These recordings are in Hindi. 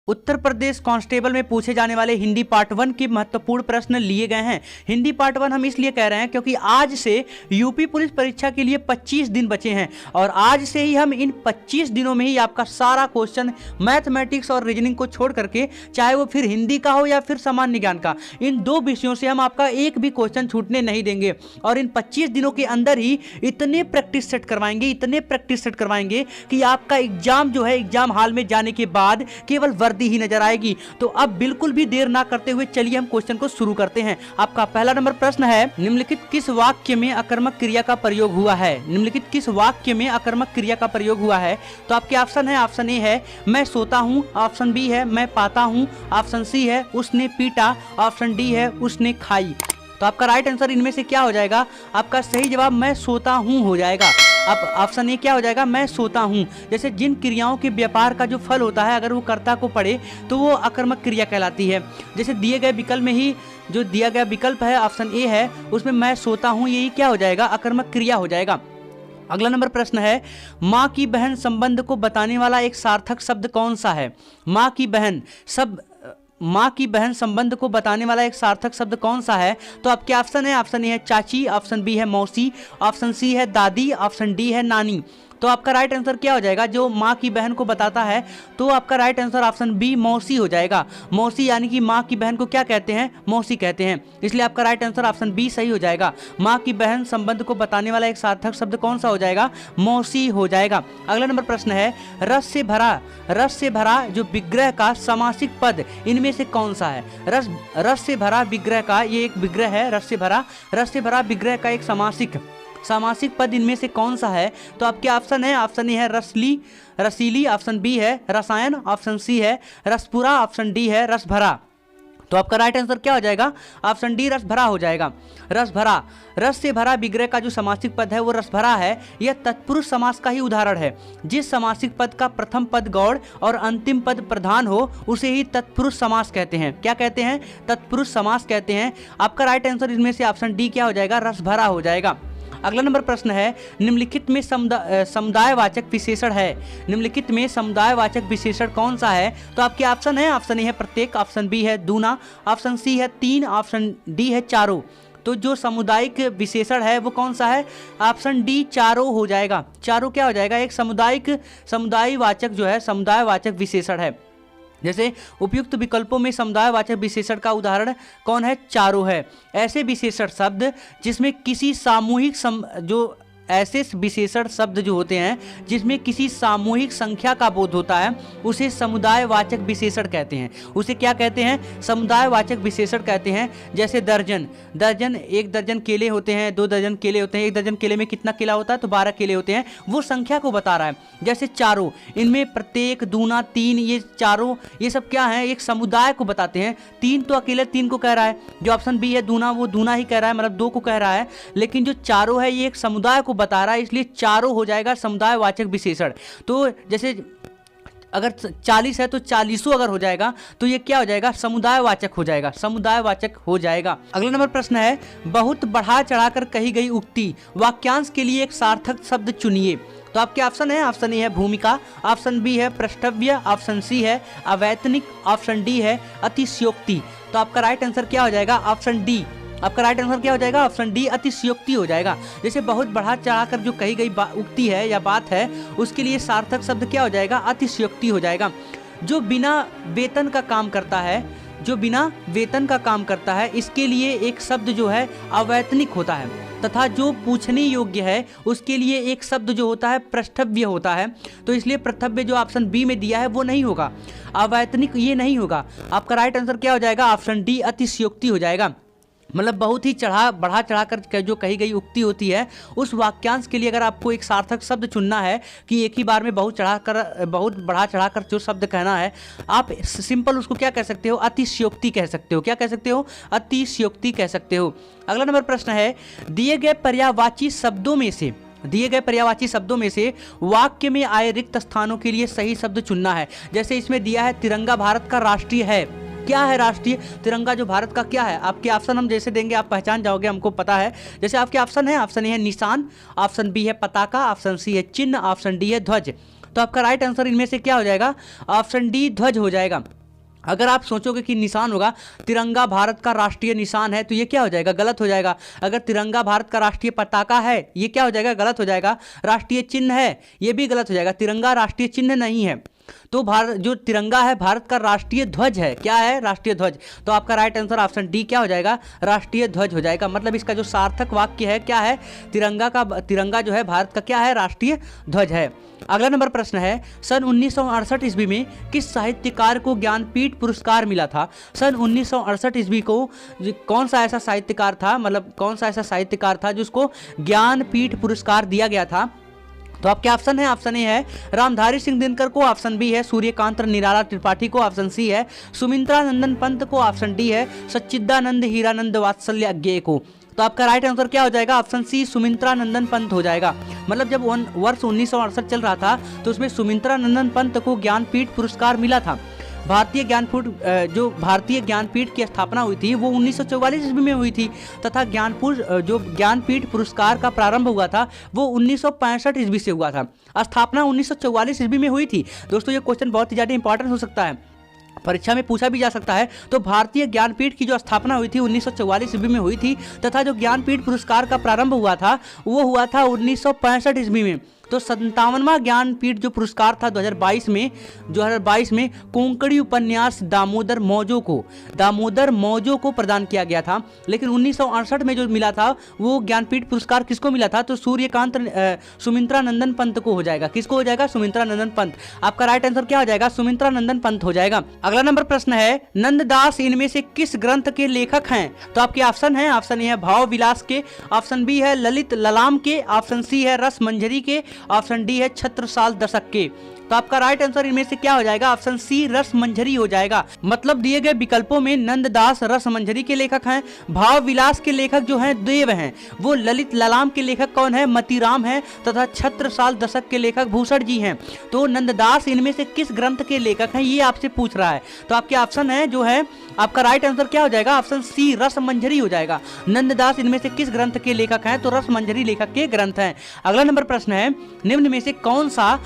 उत्तर प्रदेश कांस्टेबल में पूछे जाने वाले हिंदी पार्ट 1 के महत्वपूर्ण प्रश्न लिए गए हैं। हिंदी पार्ट 1 हम इसलिए कह रहे हैं क्योंकि आज से यूपी पुलिस परीक्षा के लिए 25 दिन बचे हैं और आज से ही हम इन 25 दिनों में ही आपका सारा क्वेश्चन मैथमेटिक्स और रीजनिंग को छोड़ करके, चाहे वो फिर हिंदी का हो या फिर सामान्य ज्ञान का, इन दो विषयों से हम आपका एक भी क्वेश्चन छूटने नहीं देंगे। और इन 25 दिनों के अंदर ही इतने प्रैक्टिस सेट करवाएंगे कि आपका एग्जाम जो है, एग्जाम हॉल में जाने के बाद केवल ही नजर आएगी। तो अब बिल्कुल भी देर ना करते हुए चलिए हम क्वेश्चन को शुरू करते हैं। आपका पहला नंबर प्रश्न है, निम्नलिखित किस वाक्य में अकर्मक क्रिया का प्रयोग हुआ है? निम्नलिखित किस वाक्य में अकर्मक क्रिया का प्रयोग हुआ है? तो आपके ऑप्शन है, ऑप्शन ए है मैं सोता हूं, ऑप्शन बी है मैं पाता हूं, ऑप्शन सी है उसने पीटा, ऑप्शन डी है उसने खाई। तो आपका राइट आंसर इनमें से क्या हो जाएगा? आपका सही जवाब मैं सोता हूं हो जाएगा। अब ऑप्शन ए क्या हो जाएगा? मैं सोता हूं। जैसे जिन क्रियाओं के व्यापार का जो फल होता है, अगर वो कर्ता को पड़े तो वो अकर्मक क्रिया कहलाती है। जैसे दिए गए विकल्प में ही जो दिया गया विकल्प है ऑप्शन ए है, उसमें मैं सोता हूं, यही क्या हो जाएगा? अकर्मक क्रिया हो जाएगा। अगला नंबर प्रश्न है, माँ की बहन संबंध को बताने वाला एक सार्थक शब्द कौन सा है? माँ की बहन संबंध को बताने वाला एक सार्थक शब्द कौन सा है? तो आपके ऑप्शन है, ऑप्शन ए है चाची, ऑप्शन बी है मौसी, ऑप्शन सी है दादी, ऑप्शन डी है नानी। तो आपका राइट आंसर क्या हो जाएगा? जो माँ की बहन को बताता है, तो आपका राइट आंसर ऑप्शन बी मौसी हो जाएगा। मौसी यानी कि माँ की बहन को क्या कहते हैं? मौसी कहते हैं। इसलिए आपका राइट आंसर ऑप्शन बी सही हो जाएगा। माँ की बहन संबंध को बताने वाला एक सार्थक शब्द कौन सा हो जाएगा? मौसी हो जाएगा। अगला नंबर प्रश्न है, रस से भरा जो विग्रह का समासिक पद इनमें से कौन सा है? रस से भरा विग्रह का, ये एक विग्रह है रस से भरा विग्रह का एक सामासिक पद इनमें से कौन सा है? तो आपके ऑप्शन है, ऑप्शन ए है रसीली, ऑप्शन बी है रसायन, ऑप्शन सी है रसपुरा, ऑप्शन डी है रसभरा। तो आपका राइट आंसर क्या हो जाएगा? ऑप्शन डी रसभरा हो जाएगा। रस से भरा विग्रह का जो समासिक पद है वो रसभरा है। यह तत्पुरुष समास का ही उदाहरण है। जिस समासिक पद का प्रथम पद गौड़ और अंतिम पद प्रधान हो उसे ही तत्पुरुष समास कहते हैं। क्या कहते हैं? तत्पुरुष समास कहते हैं। आपका राइट आंसर इसमें से ऑप्शन डी क्या हो जाएगा? रसभरा हो जाएगा। अगला नंबर प्रश्न है, निम्नलिखित में समुदायवाचक विशेषण है। निम्नलिखित में समुदायवाचक विशेषण कौन सा है? तो आपके ऑप्शन है, ऑप्शन ए है प्रत्येक, ऑप्शन बी है दूना, ऑप्शन सी है तीन, ऑप्शन डी है चारों। तो जो सामुदायिक विशेषण है वो कौन सा है? ऑप्शन डी चारों हो जाएगा। चारों क्या हो जाएगा? एक समुदायवाचक जो है, समुदायवाचक विशेषण है। जैसे उपयुक्त विकल्पों में समुदायवाचक विशेषण का उदाहरण कौन है? चारों है। ऐसे विशेषण शब्द जिसमें किसी ऐसे विशेषण शब्द जो होते हैं जिसमें किसी सामूहिक संख्या का बोध होता है उसे समुदायवाचक विशेषण कहते हैं। उसे क्या कहते हैं? समुदायवाचक विशेषण कहते हैं। जैसे दर्जन, एक दर्जन केले होते हैं, 2 दर्जन केले होते हैं, 1 दर्जन केले में कितना केला होता है? तो 12 केले होते हैं। वो संख्या को बता रहा है। जैसे चारों, इनमें प्रत्येक, दूना, तीन, ये चारों, ये सब क्या है? एक समुदाय को बताते हैं। तीन तो अकेले 3 को कह रहा है, जो ऑप्शन बी है दूना, वो दूना ही कह रहा है, मतलब 2 को कह रहा है। लेकिन जो चारों है ये एक समुदाय को बता रहा है, इसलिए चारों हो जाएगा समुदायवाचक विशेषण। तो जैसे अगर 40 है तो 40 अगर हो जाएगा तो ये क्या हो जाएगा? समुदायवाचक हो जाएगा, समुदायवाचक हो जाएगा। अगला नंबर प्रश्न है, बहुत बढ़ा चढ़ाकर कही गई उक्ति वाक्यांश के लिए एक सार्थक शब्द चुनिए। तो आपके ऑप्शन है, ऑप्शन ए है भूमिका, ऑप्शन बी है पृष्ठव्य, ऑप्शन सी है अवैतनिक, ऑप्शन डी है अतिशयोक्ति। तो आपका राइट आंसर क्या हो जाएगा? Option D. आपका राइट आंसर क्या हो जाएगा? ऑप्शन डी अतिशयोक्ति हो जाएगा। जैसे बहुत बढ़ा चढ़ाकर जो कही गई उक्ति है या बात है उसके लिए सार्थक शब्द क्या हो जाएगा? अतिशयोक्ति हो जाएगा। जो बिना वेतन का काम करता है इसके लिए एक शब्द जो है अवैतनिक होता है, तथा जो पूछने योग्य है उसके लिए एक शब्द जो होता है पृष्ठव्य होता है। तो इसलिए पृष्ठव्य जो ऑप्शन बी में दिया है वो नहीं होगा, अवैतनिक ये नहीं होगा। आपका राइट आंसर क्या हो जाएगा? ऑप्शन डी अतिशयोक्ति हो जाएगा। मतलब बहुत ही बढ़ा चढ़ाकर जो कही गई उक्ति होती है उस वाक्यांश के लिए अगर आपको एक सार्थक शब्द चुनना है कि एक ही बार में बहुत बढ़ा चढ़ाकर जो शब्द कहना है, आप सिंपल उसको क्या कह सकते हो? अतिशयोक्ति कह सकते हो। क्या कह सकते हो? अतिशयोक्ति कह सकते हो। अगला नंबर प्रश्न है, दिए गए पर्यायवाची शब्दों में से वाक्य में आए रिक्त स्थानों के लिए सही शब्द चुनना है। जैसे इसमें दिया है तिरंगा भारत का राष्ट्रीय है। क्या है राष्ट्रीय? तिरंगा जो भारत का क्या है? आपके ऑप्शन हम जैसे देंगे आप पहचान जाओगे, हमको पता है। जैसे आपके ऑप्शन है, ऑप्शन ए है निशान, ऑप्शन बी है पताका, ऑप्शन सी है चिन्ह, ऑप्शन डी है ध्वज। तो आपका राइट आंसर इनमें से क्या हो जाएगा? ऑप्शन डी ध्वज हो जाएगा। अगर आप सोचोगे कि निशान होगा तिरंगा भारत का राष्ट्रीय निशान है, तो ये क्या हो जाएगा, गलत हो जाएगा। अगर तिरंगा भारत का राष्ट्रीय पताका है, ये क्या हो जाएगा, गलत हो जाएगा। राष्ट्रीय चिन्ह है, ये भी गलत हो जाएगा। तिरंगा राष्ट्रीय चिन्ह नहीं है। तो भारत जो तिरंगा है भारत का राष्ट्रीय ध्वज है। क्या है, राष्ट्रीय ध्वज। तो आपका राइट आंसर ऑप्शन डी क्या हो जाएगा, राष्ट्रीय ध्वज हो जाएगा। मतलब इसका जो सार्थक वाक्य है क्या है, तिरंगा जो है भारत का क्या है, राष्ट्रीय ध्वज है। अगला नंबर प्रश्न है, सन 1968 ईस्वी में किस साहित्यकार को ज्ञानपीठ पुरस्कार मिला था। सन 1968 ईस्वी को कौन सा ऐसा साहित्यकार था, मतलब कौन सा ऐसा साहित्यकार था जिसको ज्ञानपीठ पुरस्कार दिया गया था। तो आपके ऑप्शन है, ऑप्शन ए है रामधारी सिंह दिनकर को, ऑप्शन बी है सूर्यकांत निराला त्रिपाठी को, ऑप्शन सी है सुमित्रा नंदन पंत को, ऑप्शन डी है सच्चिदानंद हीरानंद वात्सल्य अज्ञेय को। तो आपका राइट आंसर क्या हो जाएगा, ऑप्शन सी सुमित्रा नंदन पंत हो जाएगा। मतलब जब वर्ष 1968 चल रहा था तो उसमें सुमित्रा नंदन पंत को ज्ञानपीठ पुरस्कार मिला था। भारतीय ज्ञानपीठ की स्थापना हुई थी वो 1944 ईस्वी में हुई थी, तथा ज्ञानपीठ पुरस्कार का प्रारंभ हुआ था वो 1965 ईस्वी से हुआ था। स्थापना 1944 ईस्वी में हुई थी। दोस्तों ये क्वेश्चन बहुत ही ज़्यादा इंपॉर्टेंट हो सकता है, परीक्षा में पूछा भी जा सकता है। तो भारतीय ज्ञानपीठ की जो स्थापना हुई थी 1944 ईस्वी में हुई थी, तथा जो ज्ञानपीठ पुरस्कार का प्रारंभ हुआ था वो हुआ था 1965 ईस्वी में। तो 57वां ज्ञानपीठ जो पुरस्कार था 2022 में कोंकणी उपन्यास दामोदर मौजो को प्रदान किया गया था। लेकिन 1968 में जो मिला था वो ज्ञानपीठ पुरस्कार किसको मिला था, तो सुमित्रा नंदन पंत को हो जाएगा। किसको हो जाएगा, सुमित्रा नंदन पंत। आपका राइट आंसर क्या हो जाएगा, सुमित्रा नंदन पंत हो जाएगा। अगला नंबर प्रश्न है, नंददास इनमें से किस ग्रंथ के लेखक हैं। तो आपके ऑप्शन है, ऑप्शन ए है भाव विलास के, ऑप्शन बी है ललित ललाम के, ऑप्शन सी है रस मंजरी के, ऑप्शन डी है छत्रसाल दशक के। तो आपका राइट आंसर इनमें से क्या हो जाएगा, ऑप्शन सी रस मंजरी हो जाएगा। मतलब दिए गए विकल्पों में नंददास रस मंजरी के लेखक हैं, भाव विलास के लेखक जो हैं देव हैं, वो ललित ललाम के लेखक कौन है, मतीराम है, तथा छत्रसाल दशक के लेखक भूषण जी हैं। तो नंददास इनमें से किस ग्रंथ के लेखक हैं ये आपसे पूछ रहा है। तो आपके ऑप्शन है जो है, आपका राइट आंसर क्या हो जाएगा, ऑप्शन सी रस मंजरी हो जाएगा। नंददास इनमें से किस ग्रंथ के लेखक हैं, तो रस मंजरी लेखक के ग्रंथ हैं। अगला नंबर प्रश्न है, निम्न में से कौन सा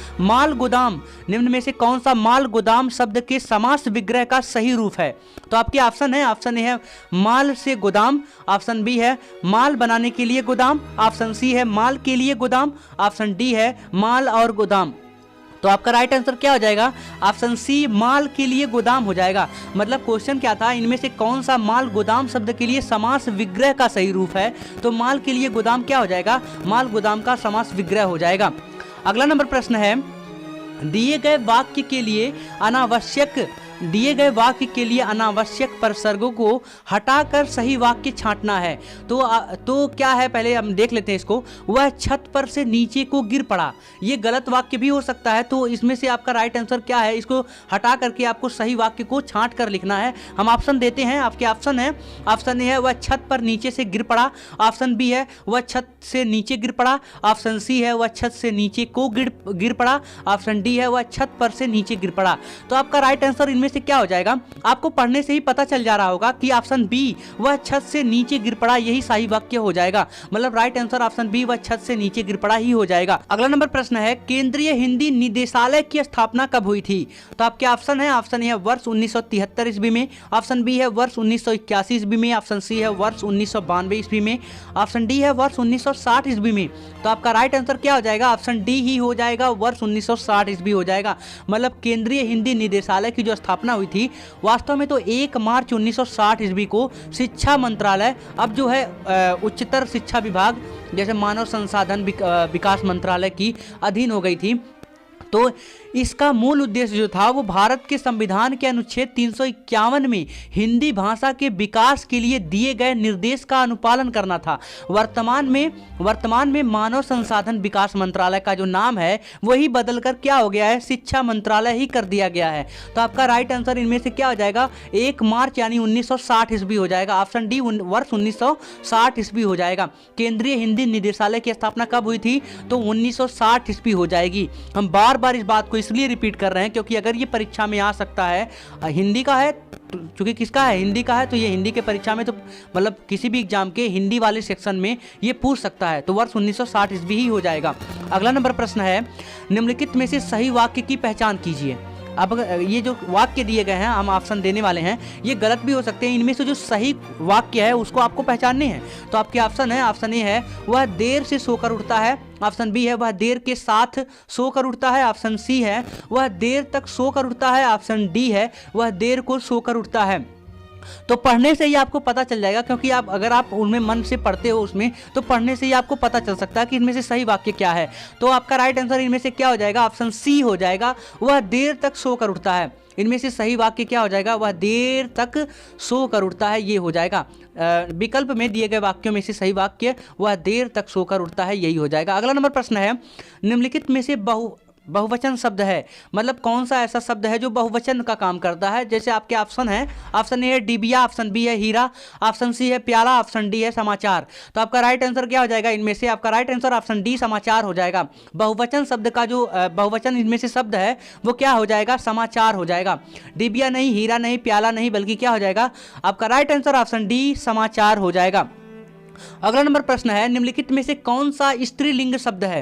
माल गोदाम शब्द के समास विग्रह का सही रूप है। तो आपके ऑप्शन है, ऑप्शन ए है माल से गोदाम, ऑप्शन बी है माल बनाने के लिए गोदाम, ऑप्शन सी है माल के लिए गोदाम, ऑप्शन डी है माल और गोदाम। तो आपका राइट आंसर क्या हो जाएगा, ऑप्शन सी माल के लिए गोदाम हो जाएगा। मतलब क्वेश्चन क्या था, इनमें से कौन सा माल गोदाम शब्द के लिए समास विग्रह का सही रूप है। तो माल के लिए गोदाम क्या हो जाएगा, माल गोदाम का समास विग्रह हो जाएगा। अगला नंबर प्रश्न है, दिए गए वाक्य के लिए अनावश्यक प्रसर्गों को हटाकर सही वाक्य छांटना है। तो क्या है, पहले हम देख लेते हैं इसको। वह छत पर से नीचे को गिर पड़ा, ये गलत वाक्य भी हो सकता है। तो इसमें से आपका राइट आंसर क्या है, इसको हटा करके आपको सही वाक्य को छांट कर लिखना है। हम ऑप्शन देते हैं, आपके ऑप्शन है, ऑप्शन ए है वह छत पर नीचे से गिर पड़ा, ऑप्शन बी है वह छत से नीचे गिर पड़ा, ऑप्शन सी है वह छत से नीचे को गिर पड़ा, ऑप्शन डी है वह छत पर से नीचे गिर पड़ा। तो आपका राइट आंसर इनमें से क्या हो जाएगा, आपको पढ़ने से ही पता चल जा रहा होगा कि ऑप्शन बी वह छत से नीचे गिर पड़ा यही सही वाक्य हो जाएगा। मतलब राइट आंसर ऑप्शन बी वह छत से नीचे गिर पड़ा ही हो जाएगा। अगला नंबर प्रश्न है, केंद्रीय हिंदी निदेशालय की स्थापना कब हुई थी। तो आपके ऑप्शन है, ऑप्शन ए है वर्ष 1973 ईस्वी में, ऑप्शन बी है वर्ष 1981 ईस्वी में, ऑप्शन सी है वर्ष 1992 ईस्वी में, ऑप्शन डी है वर्ष 1960 ईस्वी में। तो आपका राइट आंसर क्या हो जाएगा, ऑप्शन डी ही हो जाएगा, वर्ष 1960 ईस्वी हो जाएगा। मतलब केंद्रीय हिंदी निदेशालय की जो स्थापना हुई थी वास्तव में तो 1 मार्च 1960 ईस्वी को शिक्षा मंत्रालय, अब जो है उच्चतर शिक्षा विभाग जैसे मानव संसाधन विकास मंत्रालय की अधीन हो गई थी। तो इसका मूल उद्देश्य जो था वो भारत के संविधान के अनुच्छेद 351 में हिंदी भाषा के विकास के लिए दिए गए निर्देश का अनुपालन करना था। वर्तमान में मानव संसाधन विकास मंत्रालय का जो नाम है वही बदलकर क्या हो गया है, शिक्षा मंत्रालय ही कर दिया गया है। तो आपका राइट आंसर इनमें से क्या हो जाएगा, 1 मार्च यानी 1960 ईस्वी हो जाएगा। ऑप्शन डी वर्ष 1960 ईस्वी हो जाएगा। केंद्रीय हिंदी निदेशालय की स्थापना कब हुई थी, तो 1960 ईस्वी हो जाएगी। हम बार बार इस बात को इसलिए रिपीट कर रहे हैं क्योंकि अगर ये परीक्षा में आ सकता है, हिंदी का है, चूंकि किसका है, हिंदी का है, तो ये हिंदी के परीक्षा में तो मतलब किसी भी एग्जाम के हिंदी वाले सेक्शन में ये पूछ सकता है। तो वर्ष 1960 ईस्वी ही हो जाएगा। अगला नंबर प्रश्न है, निम्नलिखित में से सही वाक्य की पहचान कीजिए। अब ये जो वाक्य दिए गए हैं हम ऑप्शन देने वाले हैं ये गलत भी हो सकते हैं, इनमें से जो सही वाक्य है उसको आपको पहचानने हैं। तो आपके ऑप्शन है, ऑप्शन ए है वह देर से सोकर उठता है, ऑप्शन बी है वह देर के साथ सोकर उठता है, ऑप्शन सी है वह देर तक सोकर उठता है, ऑप्शन डी है वह देर को सोकर उठता है। तो पढ़ने से ही आपको पता चल जाएगा, क्योंकि आप अगर आप उनमें मन से पढ़ते हो उसमें, तो पढ़ने से ही आपको पता चल सकता है कि इनमें से सही वाक्य क्या है। तो आपका राइट आंसर इनमें से क्या हो जाएगा, ऑप्शन सी हो जाएगा, वह देर तक सोकर उठता है। इनमें से सही वाक्य क्या हो जाएगा, वह देर तक सोकर उठता है, ये हो जाएगा। विकल्प में दिए गए वाक्यों में से सही वाक्य वह देर तक सोकर उठता है, यही हो जाएगा। अगला नंबर प्रश्न है, निम्नलिखित में से बहुवचन शब्द है, मतलब कौन सा ऐसा शब्द है जो बहुवचन का काम करता है। जैसे आपके ऑप्शन है, ऑप्शन ए है डिबिया, ऑप्शन बी है हीरा, ऑप्शन सी है प्याला, ऑप्शन डी है समाचार। तो आपका राइट आंसर क्या हो जाएगा इनमें से, आपका राइट आंसर ऑप्शन डी समाचार हो जाएगा। बहुवचन शब्द का जो बहुवचन इनमें से शब्द है वो क्या हो जाएगा, समाचार हो जाएगा। डिबिया नहीं, हीरा नहीं, प्याला नहीं, बल्कि क्या हो जाएगा, आपका राइट आंसर ऑप्शन डी समाचार हो जाएगा। अगला नंबर प्रश्न है, निम्नलिखित में से कौन सा स्त्रीलिंग शब्द है,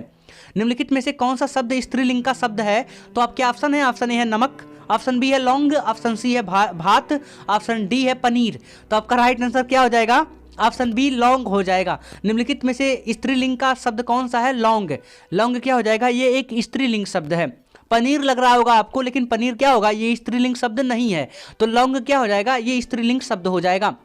निम्नलिखित में से कौन सा शब्द स्त्रीलिंग का शब्द है। तो आपके ऑप्शन है, ऑप्शन ए है नमक, ऑप्शन बी है लौंग, ऑप्शन सी है भात, ऑप्शन डी है पनीर। तो आपका राइट आंसर क्या हो जाएगा, ऑप्शन बी लौंग हो जाएगा। निम्नलिखित में से स्त्रीलिंग का शब्द कौन सा है, लौंग। लौंग क्या हो जाएगा, ये एक स्त्रीलिंग शब्द है। पनीर लग रहा होगा आपको, लेकिन पनीर क्या होगा, ये स्त्रीलिंग शब्द नहीं है। तो लौंग क्या हो जाएगा, ये स्त्रीलिंग शब्द हो जाएगा।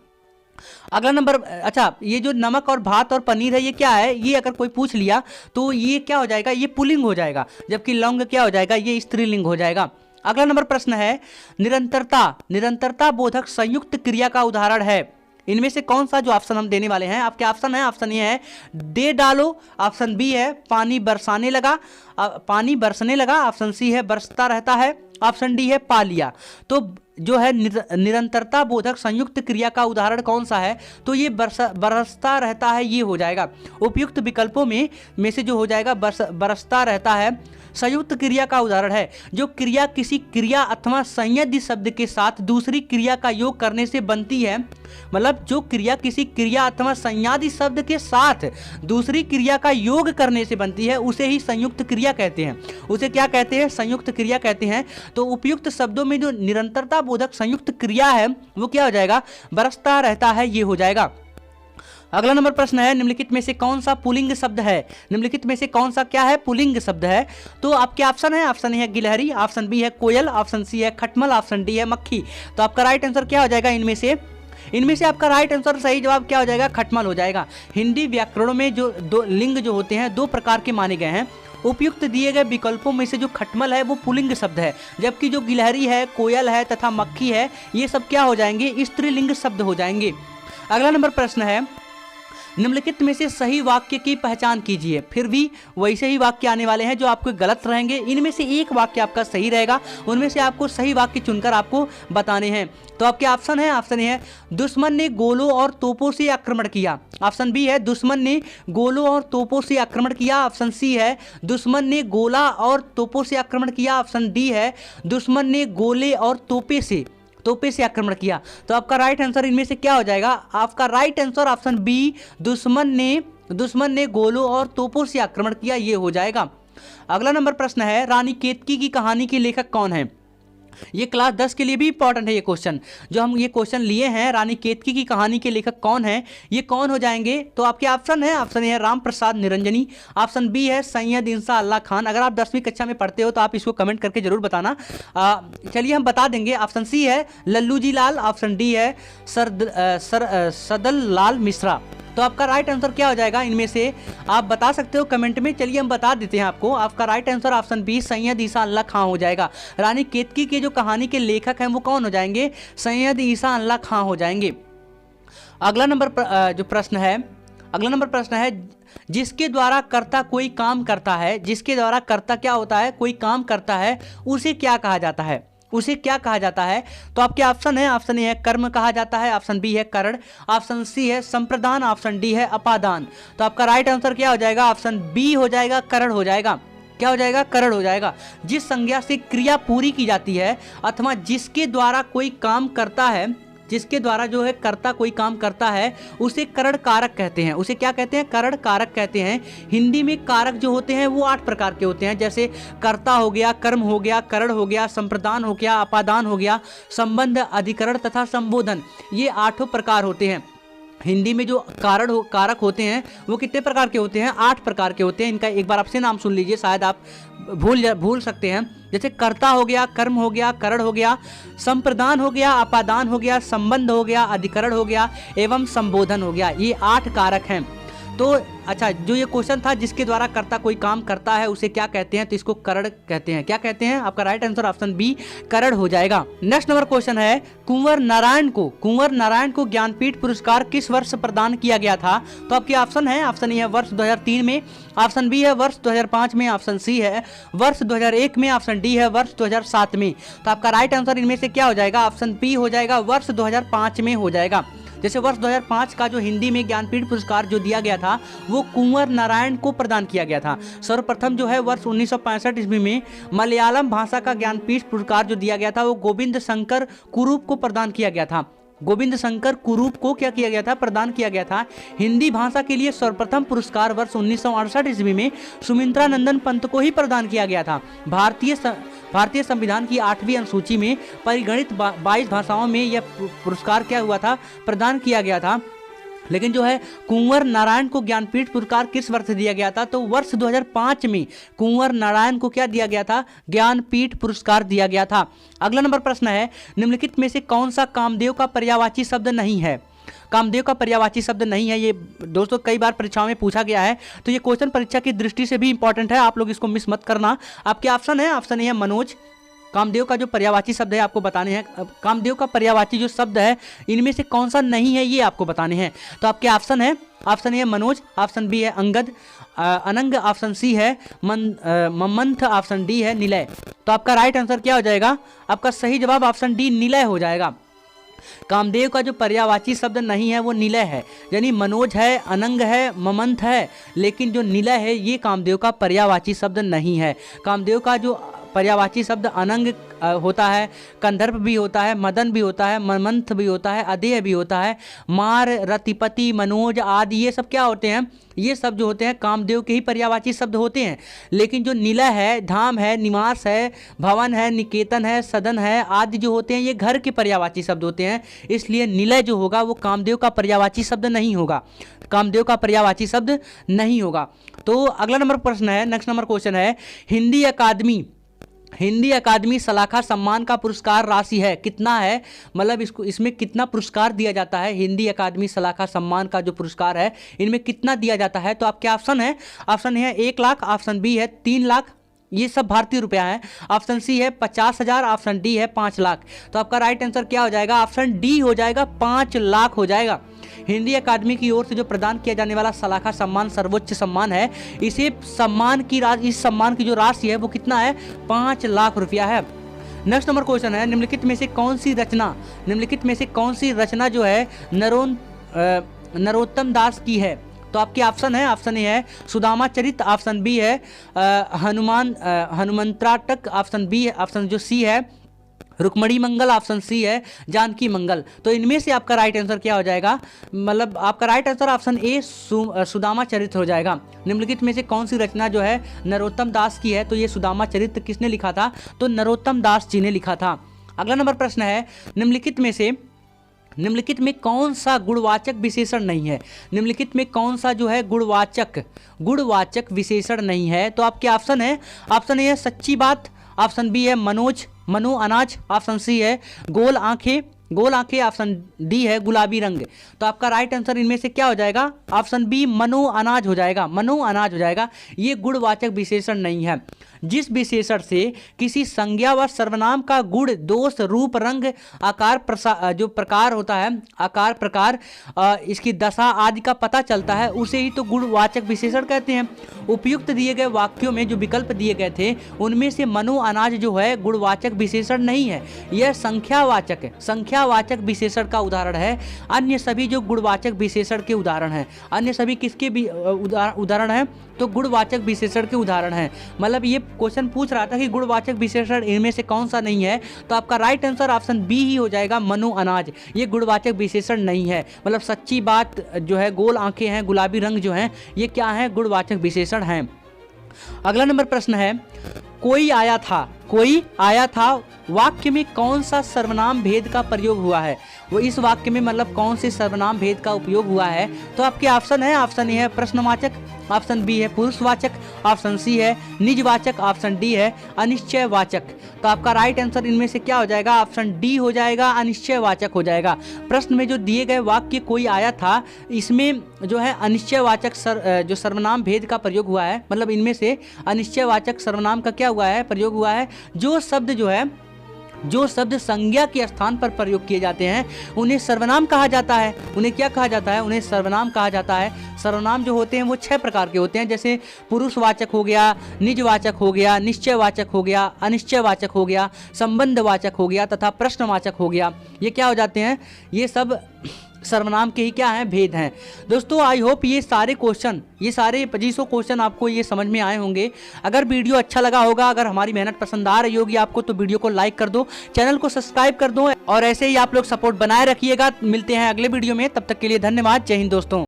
अगला नंबर, अच्छा ये जो नमक और भात और पनीर है ये क्या है, ये अगर कोई पूछ लिया तो ये क्या हो जाएगा, ये पुल्लिंग हो जाएगा, जबकि लौंग क्या हो जाएगा, ये स्त्रीलिंग हो जाएगा। अगला नंबर प्रश्न है, निरंतरता बोधक संयुक्त क्रिया का उदाहरण है। इनमें से कौन सा जो ऑप्शन हम देने वाले हैं, आपके ऑप्शन है, ऑप्शन ए है दे डालो, ऑप्शन बी है पानी बरसने लगा, ऑप्शन सी है बरसता रहता है, ऑप्शन डी है पा लिया। तो जो है निरंतरता बोधक संयुक्त क्रिया का उदाहरण कौन सा है, तो ये बरसता रहता है, ये हो जाएगा। उपयुक्त विकल्पों में से जो हो जाएगा बरसता रहता है संयुक्त क्रिया का उदाहरण है। जो क्रिया किसी क्रिया अथवा संयंत्र शब्द के साथ दूसरी क्रिया का योग करने से बनती है, मतलब जो क्रिया किसी क्रिया अथवा संयादी शब्द के साथ दूसरी क्रिया का योग करने से बनती है, उसे ही संयुक्त क्रिया कहते हैं। उसे क्या कहते हैं, संयुक्त क्रिया कहते हैं। तो उपयुक्त शब्दों में जो निरंतरता बोधक संयुक्त क्रिया है वो क्या हो जाएगा, बरसता रहता है, ये हो जाएगा। अगला नंबर प्रश्न है, निम्नलिखित में से कौन सा पुल्लिंग शब्द है, निम्नलिखित में से कौन सा क्या है, पुल्लिंग शब्द है। तो आपके ऑप्शन है, ऑप्शन ए है गिलहरी, ऑप्शन बी है कोयल, ऑप्शन सी है खटमल, ऑप्शन डी है मक्खी। तो आपका राइट आंसर क्या हो जाएगा इनमें से आपका राइट आंसर सही जवाब क्या हो जाएगा, खटमल हो जाएगा। हिंदी व्याकरणों में जो दो लिंग जो होते हैं दो प्रकार के माने गए हैं। उपयुक्त दिए गए विकल्पों में से जो खटमल है वो पुल्लिंग शब्द है, जबकि जो गिलहरी है, कोयल है तथा मक्खी है ये सब क्या हो जाएंगे, स्त्रीलिंग शब्द हो जाएंगे। अगला नंबर प्रश्न है, निम्नलिखित में से सही वाक्य की पहचान कीजिए। फिर भी वैसे ही वाक्य आने वाले हैं जो आपको गलत रहेंगे। इनमें से एक वाक्य आपका सही रहेगा, उनमें से आपको सही वाक्य चुनकर आपको बताने हैं। तो आपके ऑप्शन है, ऑप्शन ए है दुश्मन ने गोलों और तोपों से आक्रमण किया, ऑप्शन बी है दुश्मन ने गोलों और तोपों से आक्रमण किया, ऑप्शन सी है दुश्मन ने गोला और तोपों से आक्रमण किया, ऑप्शन डी है दुश्मन ने गोले और तोपे से आक्रमण किया। तो आपका राइट आंसर इनमें से क्या हो जाएगा, आपका राइट आंसर ऑप्शन बी दुश्मन ने गोलों और तोपों से आक्रमण किया, ये हो जाएगा। अगला नंबर प्रश्न है, रानी केतकी की कहानी के लेखक कौन है। ये क्लास 10 के लिए भी इंपॉर्टेंट है। ये क्वेश्चन जो हम ये क्वेश्चन लिए हैं, रानी केतकी की कहानी के लेखक कौन है, ये कौन हो जाएंगे। तो आपके ऑप्शन है, ऑप्शन ए है राम प्रसाद निरंजनी, ऑप्शन बी है सैयद इंसा अल्लाह खान। अगर आप 10वीं कक्षा में पढ़ते हो तो आप इसको कमेंट करके जरूर बताना। चलिए हम बता देंगे। ऑप्शन सी है लल्लू जी लाल, ऑप्शन डी है सदल लाल मिश्रा। तो आपका राइट आंसर क्या हो जाएगा, इनमें से आप बता सकते हो कमेंट में। चलिए हम बता देते हैं आपको। आपका right answer option B Syed Isa Allah Khan हो जाएगा। रानी केतकी के जो कहानी के लेखक हैं वो कौन हो जाएंगे, सैयद ईसा अल्लाह खां हो जाएंगे। अगला नंबर जो प्रश्न है, अगला नंबर प्रश्न है, जिसके द्वारा कर्ता कोई काम करता है, जिसके द्वारा कर्ता क्या होता है, कोई काम करता है, उसे क्या कहा जाता है, उसे क्या कहा जाता है। तो आपके ऑप्शन है, ऑप्शन ए है कर्म कहा जाता है, ऑप्शन बी है करण, ऑप्शन सी है संप्रदान, ऑप्शन डी है अपादान। तो आपका राइट आंसर क्या हो जाएगा, ऑप्शन बी हो जाएगा, करण हो जाएगा। क्या हो जाएगा, करण हो जाएगा। जिस संज्ञा से क्रिया पूरी की जाती है अथवा जिसके द्वारा कोई काम करता है जिसके द्वारा जो है कर्ता कोई काम करता है उसे करण कारक कहते हैं। उसे क्या कहते हैं? करण कारक कहते हैं। हिंदी में कारक जो होते हैं वो 8 प्रकार के होते हैं, जैसे कर्ता हो गया, कर्म हो गया, करण हो गया, संप्रदान हो गया, अपादान हो गया, संबंध, अधिकरण तथा संबोधन। ये 8 प्रकार होते हैं। हिंदी में जो कारक होते हैं वो कितने प्रकार के होते हैं? 8 प्रकार के होते हैं। इनका एक बार आपसे नाम सुन लीजिए, शायद आप भूल सकते हैं। जैसे कर्ता हो गया, कर्म हो गया, करण हो गया, संप्रदान हो गया, अपादान हो गया, संबंध हो गया, अधिकरण हो गया एवं संबोधन हो गया। ये 8 कारक हैं। तो अच्छा, जो ये क्वेश्चन था जिसके द्वारा कर्ता कोई काम करता है उसे क्या कहते हैं? तो इसको करण कहते हैं। क्या कहते हैं? आपका राइट आंसर ऑप्शन बी करण हो जाएगा। नेक्स्ट नंबर क्वेश्चन है, कुंवर नारायण को ज्ञानपीठ पुरस्कार किस वर्ष प्रदान किया गया था? तो आपके ऑप्शन है, ऑप्शन ए है वर्ष 2003 में, ऑप्शन बी है वर्ष 2005 में, ऑप्शन सी है वर्ष 2001 में, ऑप्शन डी है वर्ष 2007 में। तो आपका राइट आंसर इनमें से क्या हो जाएगा? ऑप्शन बी हो जाएगा, वर्ष 2005 में हो जाएगा। जैसे वर्ष 2005 का जो हिंदी में ज्ञानपीठ पुरस्कार जो दिया गया था वो कुंवर नारायण को प्रदान किया गया था। सर्वप्रथम जो है वर्ष 1965 ईस्वी में मलयालम भाषा का ज्ञानपीठ पुरस्कार जो दिया गया था वो गोविंद शंकर कुरूप को प्रदान किया गया था। गोविंद शंकर कुरूप को क्या किया गया था? प्रदान किया गया था। हिंदी भाषा के लिए सर्वप्रथम पुरस्कार वर्ष 1968 ईस्वी में सुमित्रा नंदन पंत को ही प्रदान किया गया था। भारतीय संविधान की 8वीं अनुसूची में परिगणित 22 भाषाओं में यह पुरस्कार क्या हुआ था? प्रदान किया गया था। लेकिन जो है कुंवर नारायण को ज्ञानपीठ पुरस्कार किस वर्ष दिया गया था? तो वर्ष 2005 में कुंवर नारायण को क्या दिया गया था? ज्ञानपीठ पुरस्कार दिया गया था। अगला नंबर प्रश्न है, निम्नलिखित में से कौन सा कामदेव का पर्यायवाची शब्द नहीं है? कामदेव का पर्यायवाची शब्द नहीं है। ये दोस्तों कई बार परीक्षाओं में पूछा गया है, तो ये क्वेश्चन परीक्षा की दृष्टि से भी इंपॉर्टेंट है, आप लोग इसको मिस मत करना। आपके ऑप्शन है, ऑप्शन ए है मनोज। कामदेव का जो पर्यायवाची शब्द है आपको बताने हैं। कामदेव का पर्यायवाची जो शब्द है इनमें से कौन सा नहीं है ये आपको बताने हैं। तो आपके ऑप्शन है, ऑप्शन ए है मनोज, ऑप्शन बी है अंगद, अनंग, ऑप्शन सी है ममंथ, ऑप्शन डी है निलय। तो आपका राइट आंसर क्या हो जाएगा? आपका सही जवाब ऑप्शन डी निलय हो जाएगा। कामदेव का जो पर्यायवाची शब्द नहीं है वो निलय है, यानी मनोज है, अनंग है, ममंथ है, लेकिन जो निलय है ये कामदेव का पर्यायवाची शब्द नहीं है। कामदेव का जो पर्यायवाची शब्द अनंग होता है, कंदर्प भी होता है, मदन भी होता है, ममंथ भी होता है, अदेय भी होता है, मार, रतिपति, मनोज आदि ये सब क्या होते हैं? ये सब जो होते हैं कामदेव के ही पर्यायवाची शब्द होते हैं। लेकिन जो निलय है, धाम है, निवास है, भवन है, निकेतन है, सदन है आदि जो होते हैं ये घर के पर्यायवाची शब्द होते हैं। इसलिए निलय जो होगा वो कामदेव का पर्यायवाची शब्द नहीं होगा, कामदेव का पर्यायवाची शब्द नहीं होगा। तो अगला नंबर प्रश्न है, नेक्स्ट नंबर क्वेश्चन है, हिंदी अकादमी सलाखा सम्मान का पुरस्कार राशि है कितना है? मतलब इसमें कितना पुरस्कार दिया जाता है? हिंदी अकादमी सलाखा सम्मान का जो पुरस्कार है इनमें कितना दिया जाता है? तो आपके ऑप्शन है, ऑप्शन ए है 1 लाख, ऑप्शन बी है 3 लाख, ये सब भारतीय रुपया है, ऑप्शन सी है 50,000, ऑप्शन डी है 5 लाख। तो आपका राइट आंसर क्या हो जाएगा? ऑप्शन डी हो जाएगा, 5 लाख हो जाएगा। हिंदी अकादमी की ओर से जो प्रदान किया जाने वाला सलाखा सम्मान सर्वोच्च सम्मान है, इस सम्मान की जो राशि है वो कितना है? 5 लाख रुपया है। नेक्स्ट नंबर क्वेश्चन है, निम्नलिखित में से कौन सी रचना जो है नरोत्तम दास की है? तो आपके ऑप्शन है, ऑप्शन ए है सुदामा चरित, ऑप्शन बी है हनुमंत्राटक, ऑप्शन बी है, ऑप्शन जो सी है रुक्मणी मंगल, ऑप्शन सी है जानकी मंगल। तो इनमें से आपका राइट आंसर क्या हो जाएगा? मतलब आपका right answer option A Sudama चरित्र हो जाएगा। निम्नलिखित में से कौन सी रचना जो है नरोत्तम दास की है? तो ये सुदामा चरित्र किसने लिखा था? तो नरोत्तम दास जी ने लिखा था। अगला नंबर प्रश्न है, निम्नलिखित में कौन सा गुणवाचक विशेषण नहीं है? निम्नलिखित में कौन सा जो है गुणवाचक विशेषण नहीं है? तो आपके ऑप्शन है, ऑप्शन ए है सच्ची बात, ऑप्शन बी है मनु अनाज, ऑप्शन सी है गोल आंखें, ऑप्शन डी है गुलाबी रंग। तो आपका राइट आंसर इनमें से क्या हो जाएगा? ऑप्शन बी मनु अनाज हो जाएगा। ये गुणवाचक विशेषण नहीं है। जिस विशेषण से किसी संज्ञा व सर्वनाम का गुण, दोष, रूप, रंग, आकार, जो प्रकार होता है, आकार, प्रकार, इसकी दशा आदि का पता चलता है उसे ही तो गुणवाचक विशेषण कहते हैं। उपयुक्त दिए गए वाक्यों में जो विकल्प दिए गए थे उनमें से मनु अनाज जो है गुणवाचक विशेषण नहीं है, यह संख्यावाचक संख्यावाचक विशेषण का उदाहरण है। अन्य सभी जो गुणवाचक विशेषण के उदाहरण हैं। अन्य सभी किसके भी उदाहरण हैं? तो गुणवाचक विशेषण के उदाहरण हैं। मतलब ये क्वेश्चन पूछ रहा था कि गुणवाचक विशेषण इनमें से कौन सा नहीं है, तो आपका राइट आंसर ऑप्शन बी ही हो जाएगा, मनो अनाज। ये गुणवाचक विशेषण नहीं है। मतलब सच्ची बात जो है, गोल आंखें हैं, गुलाबी रंग जो हैं, ये क्या है? गुणवाचक विशेषण हैं। अगला नंबर प्रश्न है, कोई आया था, कोई आया था वाक्य में कौन सा सर्वनाम भेद का प्रयोग हुआ है? वो इस वाक्य में मतलब कौन से सर्वनाम भेद का उपयोग हुआ है? तो आपके ऑप्शन है, ऑप्शन ए है प्रश्नवाचक, ऑप्शन बी है पुरुषवाचक, ऑप्शन सी है निजवाचक, ऑप्शन डी है अनिश्चयवाचक। तो आपका राइट आंसर इनमें से क्या हो जाएगा? ऑप्शन डी हो जाएगा, अनिश्चयवाचक हो जाएगा। प्रश्न में जो दिए गए वाक्य कोई आया था, इसमें जो है अनिश्चयवाचक जो सर्वनाम भेद का प्रयोग हुआ है। मतलब इनमें से अनिश्चयवाचक सर्वनाम का क्या हुआ है? प्रयोग हुआ है। जो शब्द जो है, जो शब्द संज्ञा के स्थान पर प्रयोग किए जाते हैं, उन्हें सर्वनाम कहा जाता है। उन्हें क्या कहा जाता है? उन्हें सर्वनाम कहा जाता है। सर्वनाम जो होते हैं वो 6 प्रकार के होते हैं, जैसे पुरुषवाचक हो गया, निजवाचक हो गया, निश्चयवाचक हो गया, अनिश्चयवाचक हो गया, संबंधवाचक हो गया तथा प्रश्नवाचक हो गया। ये क्या हो जाते हैं? ये सब सर्वनाम के ही क्या हैं? भेद हैं। दोस्तों आई होप ये सारे 2500 क्वेश्चन आपको ये समझ में आए होंगे। अगर वीडियो अच्छा लगा होगा, अगर हमारी मेहनत पसंद आ रही होगी आपको, तो वीडियो को लाइक कर दो, चैनल को सब्सक्राइब कर दो और ऐसे ही आप लोग सपोर्ट बनाए रखिएगा। मिलते हैं अगले वीडियो में, तब तक के लिए धन्यवाद। जय हिंद दोस्तों।